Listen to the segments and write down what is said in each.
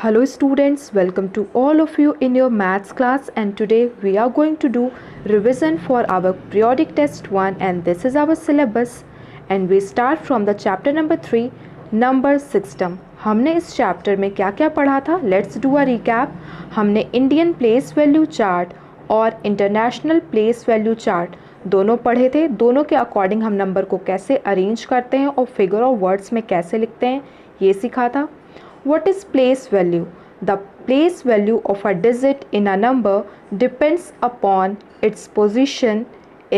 Hello students, welcome to all of you in your maths class, and today we are going to do revision for our periodic test 1 and this is our syllabus and we start from the chapter number 3 number system. हमने इस chapter में क्या क्या पढ़ा था? Let's do a recap. हमने Indian place value chart और international place value chart दोनों पढ़े थे. दोनों के अकॉर्डिंग हम नंबर को कैसे अरेंज करते हैं और फिगर और वर्ड्स में कैसे लिखते हैं ये सीखा था. What is place value? The place value of a digit in a number depends upon its position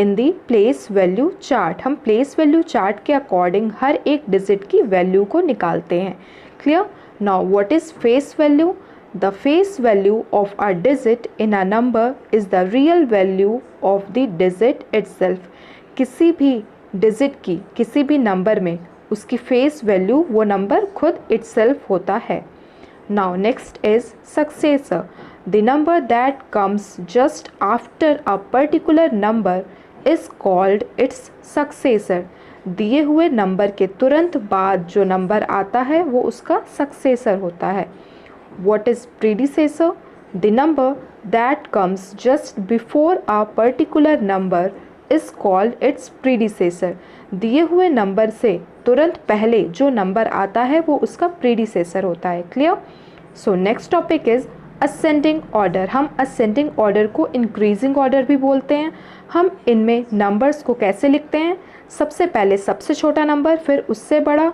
in the place value chart. हम place value chart के अकॉर्डिंग हर एक डिजिट की वैल्यू को निकालते हैं. Clear? Now what is face value? The face value of a digit in a number is the real value of the digit itself. किसी भी digit की किसी भी नंबर में उसकी फेस वैल्यू वो नंबर खुद इटसेल्फ होता है. Now next is successor. The number that comes just after a particular number is called its successor. दिए हुए नंबर के तुरंत बाद जो नंबर आता है वो उसका सक्सेसर होता है. What is predecessor? The number that comes just before a particular number is called its predecessor. दिए हुए नंबर से तुरंत पहले जो नंबर आता है वो उसका प्रीडिसेसर होता है. Clear? So next topic is ascending order. हम असेंडिंग ऑर्डर को इंक्रीजिंग ऑर्डर भी बोलते हैं. हम इनमें नंबर्स को कैसे लिखते हैं? सबसे पहले सबसे छोटा नंबर, फिर उससे बड़ा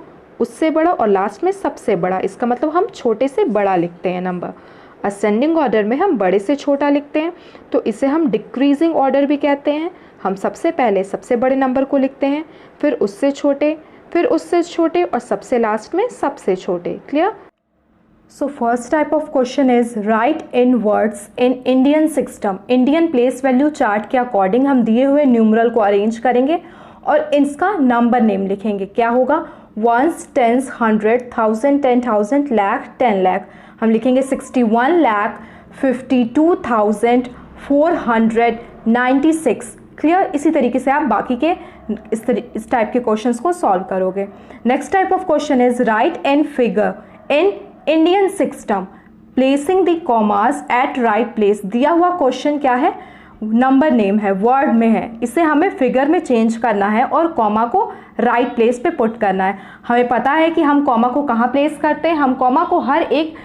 और लास्ट में सबसे बड़ा. इसका मतलब हम छोटे से बड़ा लिखते हैं नंबर. असेंडिंग ऑर्डर में हम बड़े से छोटा लिखते हैं तो इसे हम डिक्रीजिंग ऑर्डर भी कहते हैं. हम सबसे पहले सबसे बड़े नंबर को लिखते हैं, फिर उससे छोटे और सबसे लास्ट में सबसे छोटे. Clear? So first type of question is write in words in Indian system. Indian place value chart के अकॉर्डिंग हम दिए हुए न्यूमरल को अरेंज करेंगे और इसका नंबर नेम लिखेंगे. क्या होगा? Ones, tens, 100, 1000, 10,000, lakh, 10 lakh. हम लिखेंगे 61,52,496. क्लियर? इसी तरीके से आप बाकी के इस टाइप के क्वेश्चंस को सॉल्व करोगे. Next type of question is write in figure in Indian system placing the commas at right place. दिया हुआ क्वेश्चन क्या है? नंबर नेम है, वर्ड में है, इसे हमें फिगर में चेंज करना है और कॉमा को राइट प्लेस पे पुट करना है. हमें पता है कि हम कॉमा को कहाँ प्लेस करते हैं. हम कॉमा को हर एक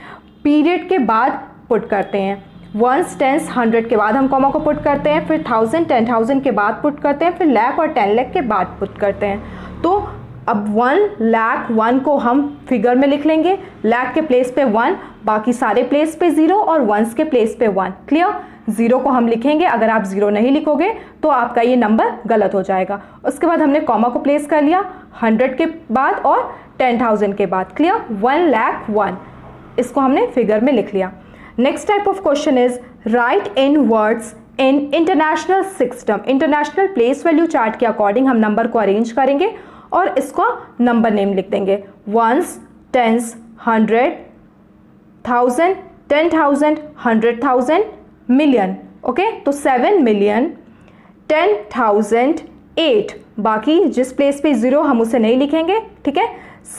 पीरियड के बाद पुट करते हैं. वंस, टेंस, 100 के बाद हम कॉमा को पुट करते हैं, फिर 1000, 10,000 के बाद पुट करते हैं, फिर लाख और 10 लाख के बाद पुट करते हैं. तो अब 1 लाख 1 को हम फिगर में लिख लेंगे. लाख के प्लेस पे 1, बाकी सारे प्लेस पे 0 और वंस के प्लेस पे 1. क्लियर? 0 को हम लिखेंगे. अगर आप 0 नहीं लिखोगे तो आपका ये नंबर गलत हो जाएगा. उसके बाद हमने कॉमा को प्लेस कर लिया 100 के बाद और 10,000 के बाद. क्लियर? 1 लाख 1 इसको हमने फिगर में लिख लिया. Next type of question is write in words in international system. International place value chart के अकॉर्डिंग हम नंबर को अरेंज करेंगे और इसको नंबर नेम लिख देंगे. Once, tens, 100, 1000, 10,000, 100,000, million. ओके, तो 7,10,008. बाकी जिस प्लेस पे 0 हम उसे नहीं लिखेंगे. ठीक है?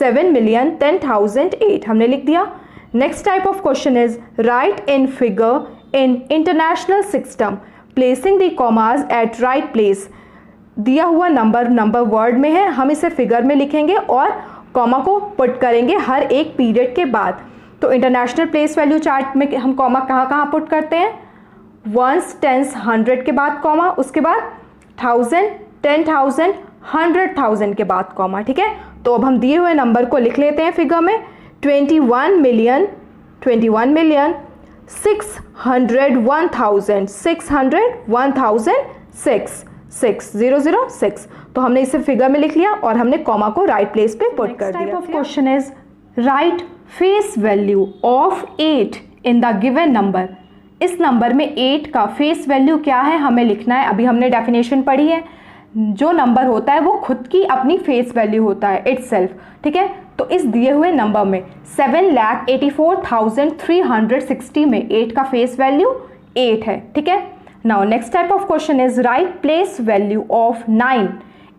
7,10,008 हमने लिख दिया. Next type of question is write in figure in international system placing the commas at right place. दिया हुआ नंबर वर्ड में है, हम इसे फिगर में लिखेंगे और कॉमा को पुट करेंगे हर एक पीरियड के बाद. तो इंटरनेशनल प्लेस वैल्यू चार्ट में हम कॉमा कहाँ पुट करते हैं? वंस, टेंस, 100 के बाद कॉमा, उसके बाद 1000, 10,000, 100,000 के बाद कॉमा. ठीक है? तो अब हम दिए हुए नंबर को लिख लेते हैं फिगर में. 21,601,606. तो हमने इसे फिगर में लिख लिया और हमने कॉमा को राइट प्लेस पे पुट कर दिया. Type of question is right face value of 8 in the given number. इस नंबर में 8 का फेस वैल्यू क्या है हमें लिखना है. अभी हमने डेफिनेशन पढ़ी है. जो नंबर होता है वो खुद की अपनी फेस वैल्यू होता है इटसेल्फ. ठीक है? तो इस दिए हुए नंबर में 7,84,360 में 8 का फेस वैल्यू 8 है. ठीक है? Now next type of question is right place value of 9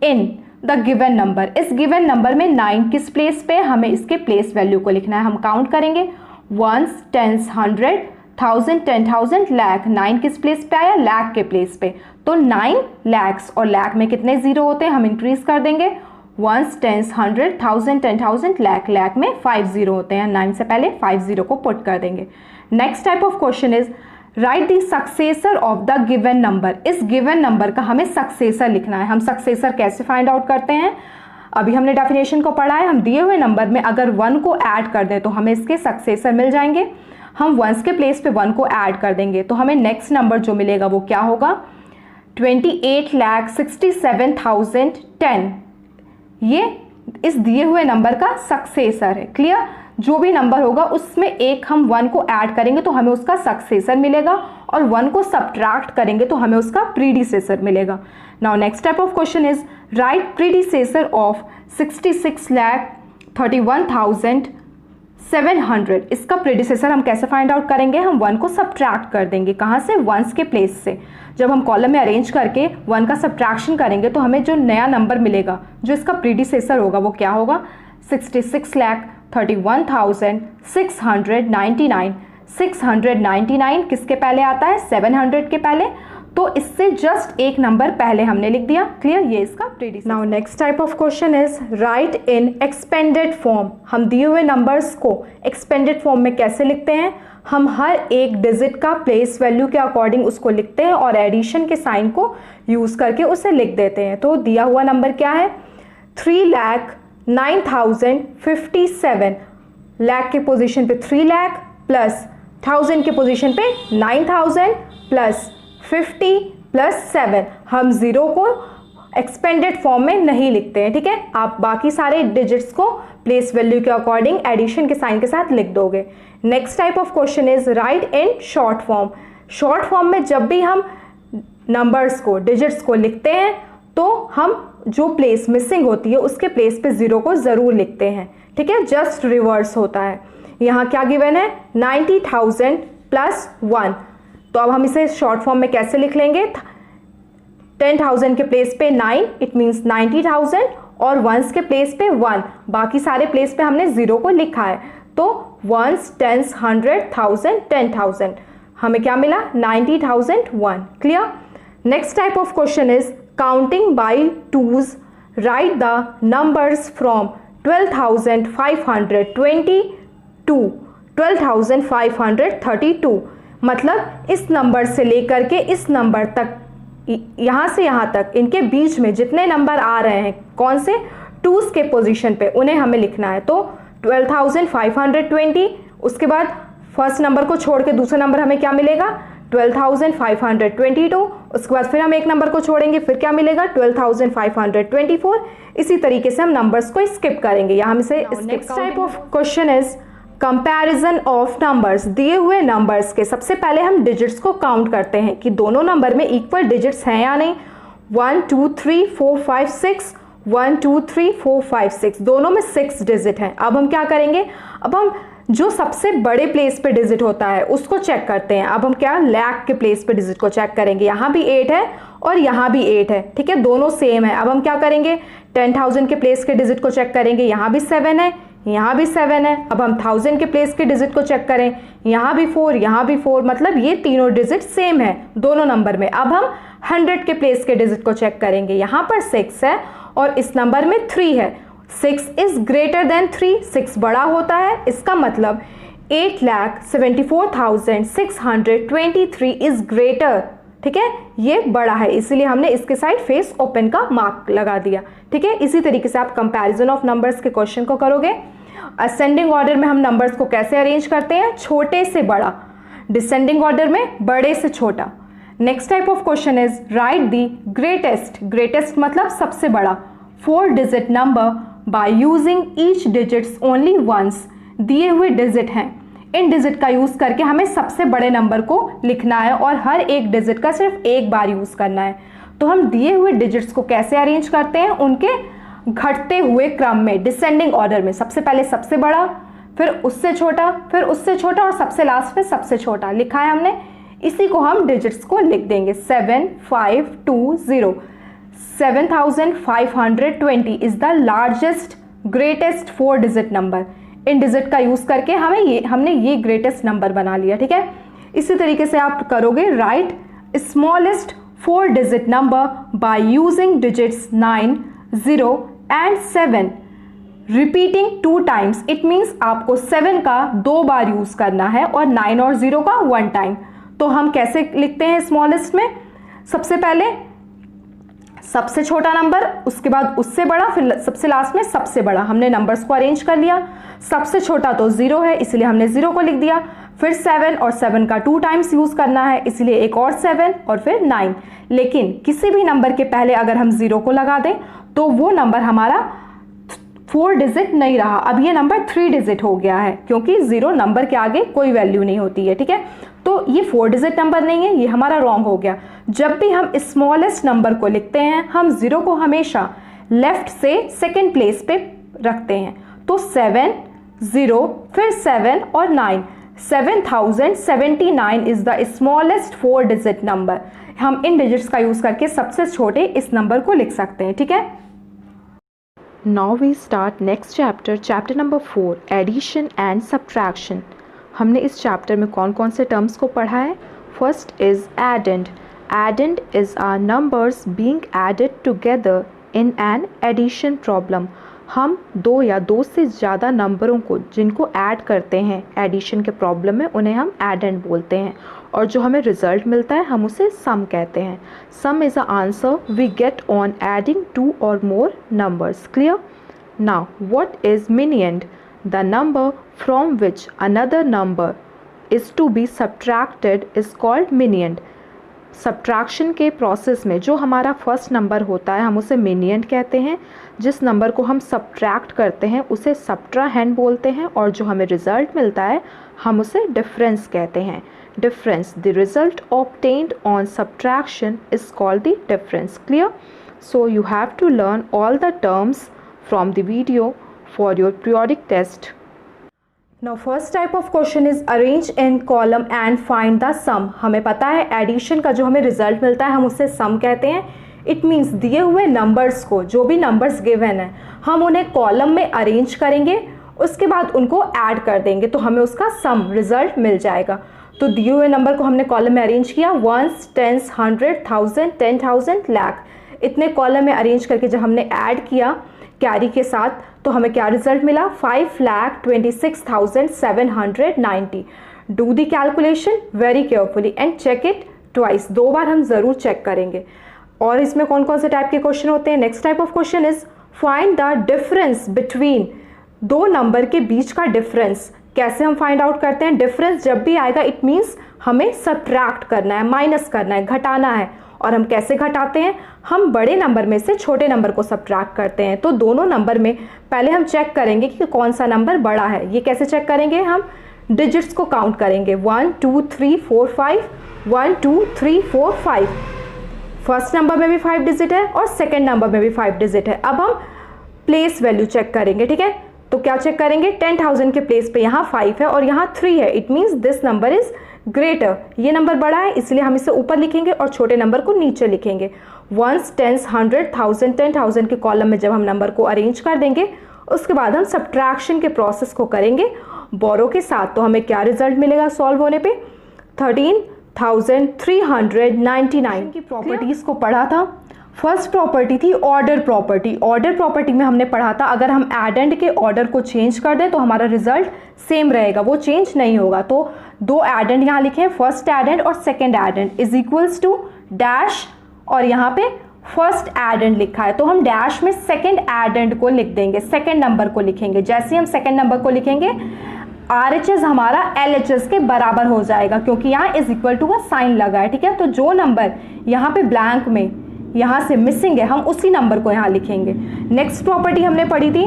in the given number. इस गिवन नंबर में 9 किस प्लेस पे? हमें इसके प्लेस वैल्यू को लिखना है. हम काउंट करेंगे वंस, टेंस, 100, 1000, 10,000, लाख। 9 किस प्लेस पे आया? लाख के प्लेस पे। तो 9 lakhs, और लाख में कितने जीरो होते हैं? हम इंक्रीज कर देंगे। Once, tens, 100, 1000, 10,000, lakh. लाख में 5 जीरो होते हैं, 9 से पहले 5 जीरो को पुट कर देंगे। Next type of question is write the successor of the given number. इस गिवन नंबर का हमें सक्सेसर लिखना है। हम सक्सेसर कैसे फाइंड आउट करते हैं? अभी हमने डेफिनेशन को पढ़ा है। हम दिए हुए नंबर में अगर 1 को ऐड कर दें तो हमें इसके सक्सेसर मिल जाएंगे। हम वंस के प्लेस पे 1 को ऐड कर देंगे तो हमें नेक्स्ट नंबर जो मिलेगा वो क्या होगा? 28,67,010। ये इस दिए हुए नंबर का सक्सेसर है। क्लियर? जो भी नंबर होगा उसमें एक हम 1 को ऐड करेंगे तो हमें उसका सक्सेसर मिलेगा, और 1 को सब्ट्रैक्ट करेंगे तो हमें उसका प्रीडिसेसर मिलेगा। Now next type of question is right predecessor of 66,31,700। इसका प्रीडिसेसर हम कैसे फाइंड आउट करेंगे? हम 1 को सब्ट्रैक्ट कर देंगे। कहाँ से? वंस के प्लेस से। जब हम कॉलम में अरेंज करके 1 का सब्ट्रैक्शन करेंगे तो हमें जो नया नंबर मिलेगा, जो इसका प्रीडिसेसर होगा, वो क्या होगा? 66,31,699। 699 किसके पहले आता है? 700 के पहले। तो इससे जस्ट एक नंबर पहले हमने लिख दिया। क्लियर? ये इसका predecessor. Now next type of question is write in expanded form. हम दिए हुए नंबर्स को एक्सपेंडेड फॉर्म में कैसे लिखते हैं? हम हर एक डिजिट का प्लेस वैल्यू के अकॉर्डिंग उसको लिखते हैं और एडिशन के साइन को यूज करके उसे लिख देते हैं। तो दिया हुआ नंबर क्या है? 3,09,057। लाख के पोजीशन पे 3 लाख प्लस 1000 के पोजीशन पे 9,000 प्लस 50 प्लस 7। हम जीरो को एक्सपेंडेड फॉर्म में नहीं लिखते हैं। ठीक है? आप बाकी सारे डिजिट्स को प्लेस वैल्यू के अकॉर्डिंग एडिशन के साइन के साथ लिख दोगे। Next type of question is write in short form. Short form में जब भी हम नंबर्स को, डिजिट्स को लिखते हैं तो हम जो प्लेस मिसिंग होती है उसके प्लेस पे जीरो को जरूर लिखते हैं। ठीक है? जस्ट रिवर्स होता है। यहाँ क्या गिवन है? 90,000 प्लस 1। तो अब हम इसे शॉर्ट फॉर्म में कैसे लिख लेंगे? 10,000 के प्लेस पे 9, इट मीन्स 90,000, और वंस के प्लेस पे 1। बाकी सारे प्लेस पे हमने जीरो को लिखा है। तो वंस, टेंस, 100, 1000, 10,000। हमें क्या मिला? 90,001। Clear? Next type of question is counting by twos. Write the numbers from 12,520 to 12,532। मतलब इस नंबर से लेकर के इस नंबर तक, यहाँ से यहाँ तक, इनके बीच में जितने नंबर आ रहे हैं, कौन से? टूज के पोजीशन पे, उन्हें हमें लिखना है। तो 12,520, उसके बाद फर्स्ट नंबर को छोड़ के दूसरा नंबर हमें क्या मिलेगा? 12,522। उसके बाद फिर हम एक नंबर को छोड़ेंगे, फिर क्या मिलेगा? 12,524। इसी तरीके से हम नंबर्स को स्किप करेंगे। यहाँ से next type of question is comparison of numbers. दिए हुए नंबर्स के सबसे पहले हम डिजिट्स को काउंट करते हैं कि दोनों नंबर में इक्वल डिजिट्स हैं या नहीं। 1 2 3 4 5 6, 1 2 3 4 5 6, दोनों में 6 डिजिट हैं। अब हम क्या करेंगे? अब हम जो सबसे बड़े प्लेस पे डिजिट होता है उसको चेक करते हैं। अब हम क्या? लाख के प्लेस पे डिजिट को चेक करेंगे। यहाँ भी 8 है और यहाँ भी 8 है। ठीक है? दोनों सेम है। अब हम क्या करेंगे? 10,000 के प्लेस के डिजिट को चेक करेंगे। यहाँ भी 7 है, यहाँ भी 7 है। अब हम 1000 के प्लेस के डिजिट को चेक करें, यहाँ भी 4, यहाँ भी 4, मतलब ये तीनों डिजिट सेम है दोनों नंबर में। अब हम 100 के प्लेस के डिजिट को चेक करेंगे। यहाँ पर 6 है और इस नंबर में 3 है। 6 इज ग्रेटर देन 3, 6 बड़ा होता है। इसका मतलब 8,74,623 इज ग्रेटर। ठीक है? ये बड़ा है, इसीलिए हमने इसके साइड फेस ओपन का मार्क लगा दिया। ठीक है? इसी तरीके से आप कंपैरिजन ऑफ नंबर्स के क्वेश्चन को करोगे। असेंडिंग ऑर्डर में हम नंबर्स को कैसे अरेंज करते हैं? छोटे से बड़ा। डिसेंडिंग ऑर्डर में बड़े से छोटा। Next type of question is write the greatest. Greatest मतलब सबसे बड़ा 4 digit number by using each digits only once. दिए हुए डिजिट हैं, इन डिजिट का यूज करके हमें सबसे बड़े नंबर को लिखना है और हर एक डिजिट का सिर्फ एक बार यूज करना है। तो हम दिए हुए डिजिट्स को कैसे अरेंज करते हैं? उनके घटते हुए क्रम में, डिसेंडिंग ऑर्डर में। सबसे पहले सबसे बड़ा, फिर उससे छोटा, फिर उससे छोटा और सबसे लास्ट में सबसे छोटा लिखा है हमने। इसी को हम डिजिट्स को लिख देंगे। 7520। 7,520 is the largest greatest 4 digit number. In digit का यूज करके हमने ये ग्रेटेस्ट नंबर बना लिया, ठीक है। इसी तरीके से आप करोगे, right smallest 4 digit number by using digits 9, 0 and 7 repeating 2 times. It means आपको 7 का 2 बार यूज करना है और 9 और 0 का 1 टाइम। तो हम कैसे लिखते हैं स्मॉलेस्ट में, सबसे पहले सबसे छोटा नंबर, उसके बाद उससे बड़ा, फिर सबसे लास्ट में सबसे बड़ा। हमने नंबर्स को अरेंज कर लिया। सबसे छोटा तो 0 है, इसलिए हमने 0 को लिख दिया। फिर 7 और 7 का 2 टाइम्स यूज करना है, इसलिए एक और 7 और फिर 9। लेकिन किसी भी नंबर के पहले अगर हम 0 को लगा दें तो वो नंबर हमारा 4 डिजिट नहीं रहा, अब ये नंबर 3 डिजिट हो गया है, क्योंकि 0 नंबर के आगे कोई वैल्यू नहीं होती है, ठीक है। तो ये 4 डिजिट नंबर नहीं है, ये हमारा रॉन्ग हो गया। जब भी हम स्मॉलेस्ट नंबर को लिखते हैं, हम 0 को हमेशा लेफ्ट से सेकेंड प्लेस पे रखते हैं। तो 7, 0, फिर 7 और 9, 7079 is the smallest 4 digit number. हम इन डिजिट्स का यूज करके सबसे छोटे इस नंबर को लिख सकते हैं, ठीक है। Now we start next chapter, chapter number 4, addition and subtraction. हमने इस चैप्टर में कौन कौन से टर्म्स को पढ़ा है। First is addend. Addend is our numbers being added together in an addition problem. हम 2 या 2 से ज़्यादा नंबरों को जिनको ऐड करते हैं एडिशन के प्रॉब्लम में, उन्हें हम addend बोलते हैं, और जो हमें रिजल्ट मिलता है हम उसे सम कहते हैं। Sum is a answer we get on adding 2 और more numbers. Clear? Now what is minuend? The number from which another number is to be subtracted is called minuend. Subtraction के प्रोसेस में जो हमारा फर्स्ट नंबर होता है हम उसे मिनिएंड कहते हैं। जिस नंबर को हम सब्ट्रैक्ट करते हैं उसे सब्ट्राहेंड बोलते हैं, और जो हमें रिजल्ट मिलता है हम उसे डिफरेंस कहते हैं। Difference, the result obtained on subtraction is called the difference. Clear? So you have to learn all the terms from the video for your periodic test. Now first type of question is arrange in column and find the sum. हमें पता है addition का जो हमें result मिलता है हम उसे सम कहते हैं। इट मीन्स दिए हुए नंबर्स को, जो भी नंबर्स गिवन है, हम उन्हें कॉलम में अरेंज करेंगे, उसके बाद उनको ऐड कर देंगे तो हमें उसका सम रिजल्ट मिल जाएगा। तो दिए हुए नंबर को हमने कॉलम में अरेंज किया, 1s, 10s, 100, 1000, 10,000, लाख। इतने कॉलम में अरेंज करके जब हमने ऐड किया कैरी के साथ तो हमें क्या रिजल्ट मिला, 5,26,790। Do the calculation very carefully and check it twice. 2 बार हम ज़रूर चेक करेंगे। और इसमें कौन कौन से टाइप के क्वेश्चन होते हैं? Next type of question is find the difference between 2 number के बीच का डिफरेंस। कैसे हम फाइंड आउट करते हैं? डिफरेंस जब भी आएगा इट मीन्स हमें सब्ट्रैक्ट करना है, माइनस करना है, घटाना है। और हम कैसे घटाते हैं? हम बड़े नंबर में से छोटे नंबर को सब्ट्रैक्ट करते हैं। तो दोनों नंबर में पहले हम चेक करेंगे कि कौन सा नंबर बड़ा है। ये कैसे चेक करेंगे? हम डिजिट्स को काउंट करेंगे, 1 2 3 4 5, 1 2 3 4 5। फर्स्ट नंबर में भी 5 डिजिट है और सेकेंड नंबर में भी 5 डिजिट है। अब हम प्लेस वैल्यू चेक करेंगे, ठीक है। तो क्या चेक करेंगे? 10,000 के प्लेस पे यहाँ 5 है और यहाँ 3 है। It means this number is greater. ये नंबर बड़ा है इसलिए हम इसे ऊपर लिखेंगे और छोटे नंबर को नीचे लिखेंगे। 1s, 10s, 100, 1000, 10,000 के कॉलम में जब हम नंबर को अरेंज कर देंगे उसके बाद हम सब्ट्रैक्शन के प्रोसेस को करेंगे बोरो के साथ। तो हमें क्या रिजल्ट मिलेगा सॉल्व होने पे? 13,399 की प्रॉपर्टीज को पढ़ा था। फर्स्ट प्रॉपर्टी थी ऑर्डर प्रॉपर्टी। ऑर्डर प्रॉपर्टी में हमने पढ़ा था अगर हम एडेंड के ऑर्डर को चेंज कर दें तो हमारा रिजल्ट सेम रहेगा, वो चेंज नहीं होगा। तो 2 एडेंड यहाँ लिखे हैं, फर्स्ट एडेंड और second addend is equals to dash, और यहाँ पे फर्स्ट एडेंड लिखा है तो हम डैश में सेकेंड एडेंड को लिख देंगे, सेकेंड नंबर को लिखेंगे। जैसे ही हम सेकेंड नंबर को लिखेंगे RHS हमारा LHS के बराबर हो जाएगा क्योंकि यहाँ इज इक्वल टू का साइन लगा है, ठीक है। तो जो नंबर यहाँ पे ब्लैंक में यहाँ से मिसिंग है हम उसी नंबर को यहाँ लिखेंगे। नेक्स्ट प्रॉपर्टी हमने पढ़ी थी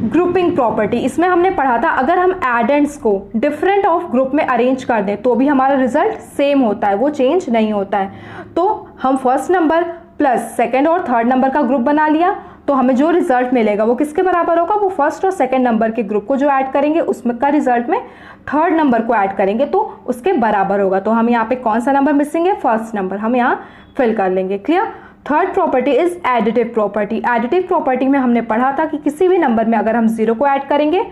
ग्रुपिंग प्रॉपर्टी। इसमें हमने पढ़ा था अगर हम एडेंड्स को डिफरेंट ऑफ ग्रुप में अरेंज कर दें तो भी हमारा रिजल्ट सेम होता है, वो चेंज नहीं होता है। तो हम फर्स्ट नंबर प्लस सेकेंड और थर्ड नंबर का ग्रुप बना लिया तो हमें जो रिजल्ट मिलेगा वो किसके बराबर होगा? वो फर्स्ट और सेकेंड नंबर के ग्रुप को जो ऐड करेंगे उसमें का रिजल्ट में थर्ड नंबर को ऐड करेंगे तो उसके बराबर होगा। तो हम यहाँ पे कौन सा नंबर मिसिंग है? First number. हम यहाँ फिल कर लेंगे। Clear? Third property is additive property. Additive property में हमने पढ़ा था कि किसी भी नंबर में अगर हम 0 को ऐड करेंगे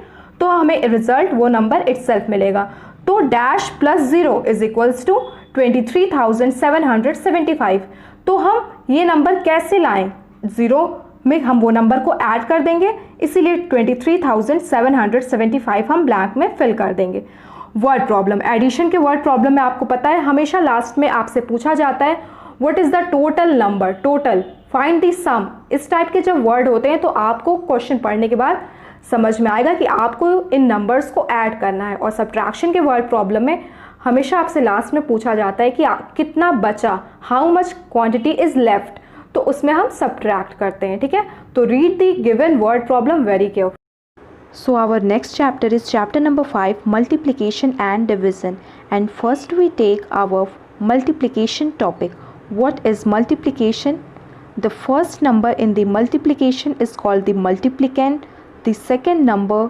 तो हमें रिजल्ट वो नंबर इटसेल्फ मिलेगा। तो dash plus 0 is equals to 23,775। तो हम ये नंबर कैसे लाएं, 0 में हम वो नंबर को ऐड कर देंगे, इसीलिए 23,775 हम ब्लैंक में फिल कर देंगे। वर्ड प्रॉब्लम, एडिशन के वर्ड प्रॉब्लम में आपको पता है हमेशा लास्ट में आपसे पूछा जाता है what is the total number, total, find the sum. इस टाइप के जब वर्ड होते हैं तो आपको क्वेश्चन पढ़ने के बाद समझ में आएगा कि आपको इन नंबर्स को ऐड करना है। और सब्ट्रैक्शन के वर्ड प्रॉब्लम में हमेशा आपसे लास्ट में पूछा जाता है कि कितना बचा, how much quantity is left, तो उसमें हम सब्ट्रैक्ट करते हैं। ठीक है, तो read the given word problem very carefully. So our next chapter is chapter number 5, multiplication and division, and first we take our multiplication topic. What is multiplication? The first number in the multiplication is called the multiplicand, the second number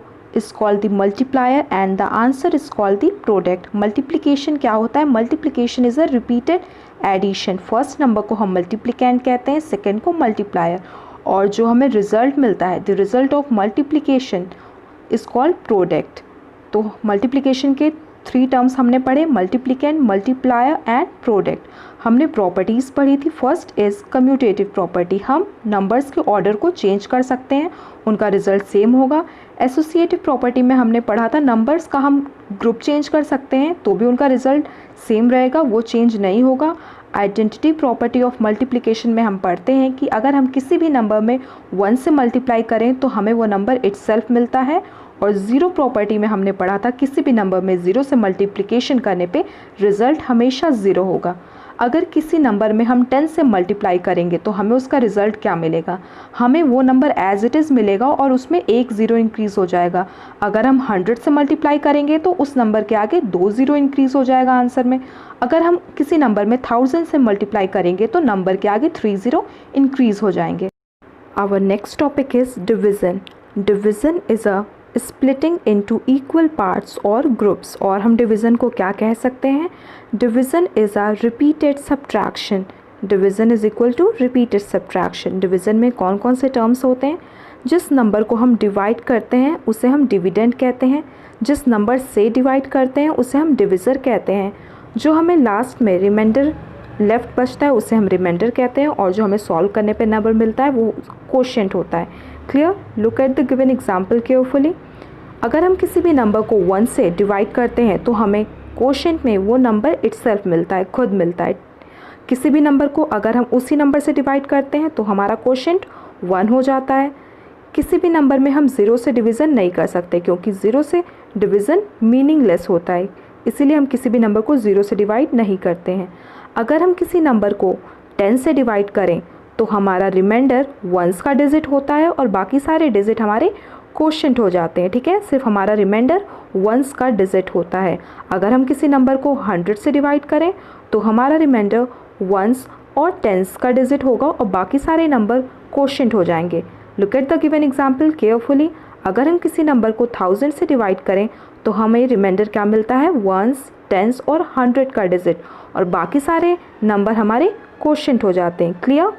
is called the multiplier, and the answer is called the product. Multiplication क्या होता है? Multiplication is a repeated addition. First number को हम multiplicand कहते हैं, second को multiplier, और जो हमें रिजल्ट मिलता है, the result of multiplication is called product. तो मल्टीप्लिकेशन के 3 टर्म्स हमने पढ़े, मल्टीप्लिकेंट, मल्टीप्लायर एंड प्रोडक्ट। हमने प्रॉपर्टीज़ पढ़ी थी। फर्स्ट इज़ कम्यूटेटिव प्रॉपर्टी, हम नंबर्स के ऑर्डर को चेंज कर सकते हैं, उनका रिजल्ट सेम होगा। एसोसिएटिव प्रॉपर्टी में हमने पढ़ा था नंबर्स का हम ग्रुप चेंज कर सकते हैं तो भी उनका रिजल्ट सेम रहेगा, वो चेंज नहीं होगा। आइडेंटिटी प्रॉपर्टी ऑफ मल्टीप्लिकेशन में हम पढ़ते हैं कि अगर हम किसी भी नंबर में 1 से मल्टीप्लाई करें तो हमें वो नंबर इटसेल्फ मिलता है। और ज़ीरो प्रॉपर्टी में हमने पढ़ा था किसी भी नंबर में 0 से मल्टीप्लिकेशन करने पे रिज़ल्ट हमेशा 0 होगा। अगर किसी नंबर में हम 10 से मल्टीप्लाई करेंगे तो हमें उसका रिज़ल्ट क्या मिलेगा, हमें वो नंबर एज इट इज़ मिलेगा और उसमें 1 ज़ीरो इंक्रीज़ हो जाएगा। अगर हम 100 से मल्टीप्लाई करेंगे तो उस नंबर के आगे 2 ज़ीरो इंक्रीज़ हो जाएगा आंसर में। अगर हम किसी नंबर में 1000 से मल्टीप्लाई करेंगे तो नंबर के आगे 3 ज़ीरो इंक्रीज़ हो जाएंगे। Our next topic is division. Division is a splitting into equal parts और ग्रुप्स। और हम डिवीज़न को क्या कह सकते हैं, division is a repeated subtraction. Division is equal to repeated subtraction. Division में कौन कौन से टर्म्स होते हैं, जिस नंबर को हम डिवाइड करते हैं उसे हम डिविडेंड कहते हैं, जिस नंबर से डिवाइड करते हैं उसे हम डिविज़र कहते हैं, जो हमें लास्ट में रिमाइंडर लेफ्ट बचता है उसे हम रिमाइंडर कहते हैं, और जो हमें सॉल्व करने पे नंबर मिलता है वो कोशेंट होता है। Clear, look at the given example carefully. अगर हम किसी भी नंबर को 1 से डिवाइड करते हैं तो हमें कोशेंट में वो नंबर इटसेल्फ मिलता है, खुद मिलता है। किसी भी नंबर को अगर हम उसी नंबर से डिवाइड करते हैं तो हमारा कोशेंट 1 हो जाता है। किसी भी नंबर में हम 0 से डिवीज़न नहीं कर सकते क्योंकि 0 से डिवीज़न मीनिंगलेस होता है, इसीलिए हम किसी भी नंबर को 0 से डिवाइड नहीं करते हैं। अगर हम किसी नंबर को 10 से डिवाइड करें तो हमारा रिमाइंडर 1s का डिजिट होता है और बाकी सारे डिजिट हमारे कोशेंट हो जाते हैं। ठीक है, सिर्फ हमारा रिमाइंडर 1s का डिजिट होता है। अगर हम किसी नंबर को 100 से डिवाइड करें तो हमारा रिमाइंडर 1s और 10s का डिजिट होगा और बाकी सारे नंबर कोशेंट हो जाएंगे। Look at the given example carefully. अगर हम किसी नंबर को 1000 से डिवाइड करें तो हमें रिमाइंडर क्या मिलता है, 1s, 10s और 100 का डिजिट, और बाकी सारे नंबर हमारे कोशेंट हो जाते हैं। Clear.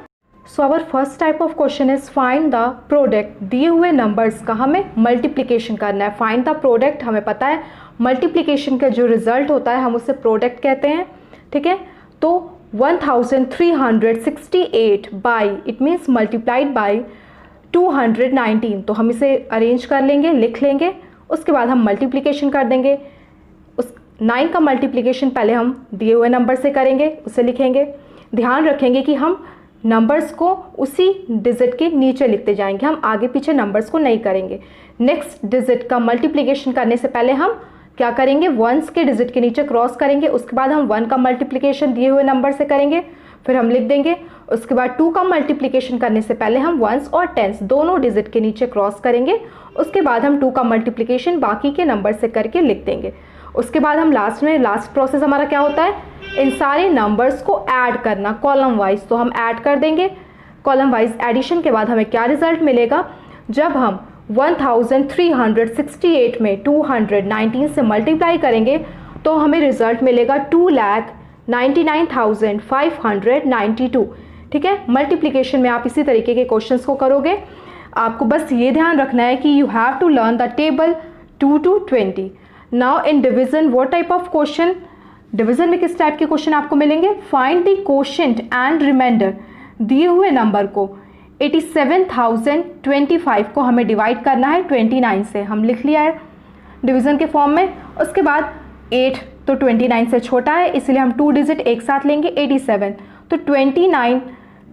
So our first type of question is find the product. दिए हुए नंबर्स का हमें मल्टीप्लिकेशन करना है। फाइंड द प्रोडक्ट, हमें पता है मल्टीप्लिकेशन का जो रिजल्ट होता है हम उसे प्रोडक्ट कहते हैं। ठीक है, तो 1368 by, it means multiplied by 219, तो हम इसे अरेंज कर लेंगे, लिख लेंगे। उसके बाद हम मल्टीप्लिकेशन कर देंगे। उस 9 का मल्टीप्लिकेशन पहले हम दिए हुए नंबर से करेंगे, उसे लिखेंगे। ध्यान रखेंगे कि हम नंबर्स को उसी डिजिट के नीचे लिखते जाएंगे, हम आगे पीछे नंबर्स को नहीं करेंगे। नेक्स्ट डिजिट का मल्टीप्लिकेशन करने से पहले हम क्या करेंगे, 1s के डिजिट के नीचे क्रॉस करेंगे। उसके बाद हम 1 का मल्टीप्लिकेशन दिए हुए नंबर से करेंगे, फिर हम लिख देंगे। उसके बाद 2 का मल्टीप्लिकेशन करने से पहले हम 1s और 10s दोनों डिजिट के नीचे क्रॉस करेंगे। उसके बाद हम 2 का मल्टीप्लिकेशन बाकी के नंबर से करके लिख देंगे। उसके बाद हम लास्ट प्रोसेस हमारा क्या होता है, इन सारे नंबर्स को ऐड करना कॉलम वाइज। तो हम ऐड कर देंगे कॉलम वाइज। एडिशन के बाद हमें क्या रिजल्ट मिलेगा, जब हम 1368 में 219 से मल्टीप्लाई करेंगे तो हमें रिजल्ट मिलेगा 2,99,592। ठीक है, मल्टीप्लिकेशन में आप इसी तरीके के क्वेश्चंस को करोगे। आपको बस ये ध्यान रखना है कि you have to learn the table 2 to 20. Now in division, what type of question? Division में किस टाइप के क्वेश्चन आपको मिलेंगे? Find the quotient and remainder. दिए हुए नंबर को 87,025 को हमें डिवाइड करना है 29 से. हम लिख लिया है डिवीजन के फॉर्म में. उसके बाद 8 तो 29 से छोटा है, इसलिए हम 2 डिजिट एक साथ लेंगे 87. तो 29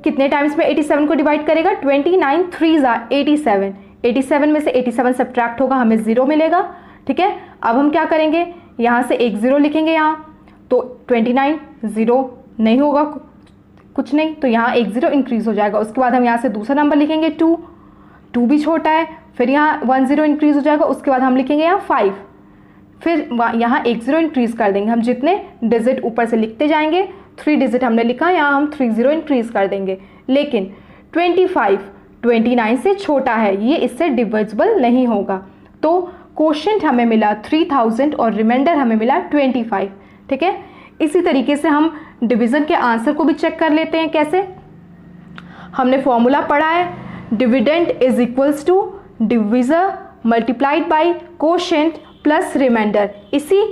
कितने टाइम्स में 87 को डिवाइड करेगा? 29 3 87. 87 में से 87 सब्ट्रैक्ट होगा, हमें 0 मिलेगा. ठीक है, अब हम क्या करेंगे? यहाँ से एक 0 लिखेंगे यहाँ, तो 29 0 नहीं होगा, कुछ नहीं, तो यहाँ एक 0 इंक्रीज हो जाएगा. उसके बाद हम यहाँ से दूसरा नंबर लिखेंगे 2 भी छोटा है, फिर यहाँ 1 0 इंक्रीज हो जाएगा. उसके बाद हम लिखेंगे यहाँ 5, फिर यहाँ एक 0 इंक्रीज कर देंगे. हम जितने डिजिट ऊपर से लिखते जाएंगे, 3 डिजिट हमने लिखा, यहाँ हम 3 0 इंक्रीज कर देंगे. लेकिन 25 29 से छोटा है, ये इससे डिविजिबल नहीं होगा. तो कोशेंट हमें मिला 3000 और रिमाइंडर हमें मिला 25. ठीक है, इसी तरीके से हम डिवीज़न के आंसर को भी चेक कर लेते हैं. कैसे? हमने फॉर्मूला पढ़ा है, dividend is equals to divisor multiplied by quotient plus remainder. इसी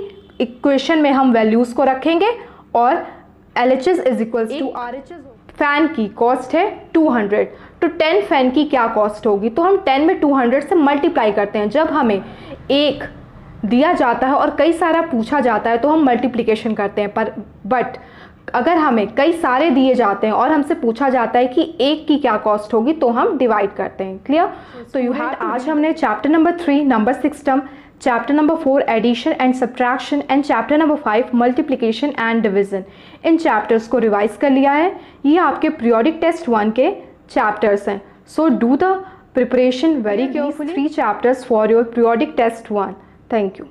इक्वेशन में हम वैल्यूज़ को रखेंगे और LHS is equals to RHS. Fan की कॉस्ट है 200, तो 10 फ़ैन की क्या कॉस्ट होगी? तो हम 10 में 200 से मल्टीप्लाई करते हैं. जब हमें एक दिया जाता है और कई सारा पूछा जाता है तो हम मल्टीप्लिकेशन करते हैं, बट अगर हमें कई सारे दिए जाते हैं और हमसे पूछा जाता है कि एक की क्या कॉस्ट होगी, तो हम डिवाइड करते हैं. क्लियर? तो यू हैव, आज हमने chapter number 3 number system, chapter number 4 addition and subtraction and chapter number 5 multiplication and division, इन चैप्टर्स को रिवाइज कर लिया है. ये आपके पीरियोडिक टेस्ट 1 के चैप्टर्स हैं. So do the preparation very carefully. 3 chapters for your periodic test 1. Thank you.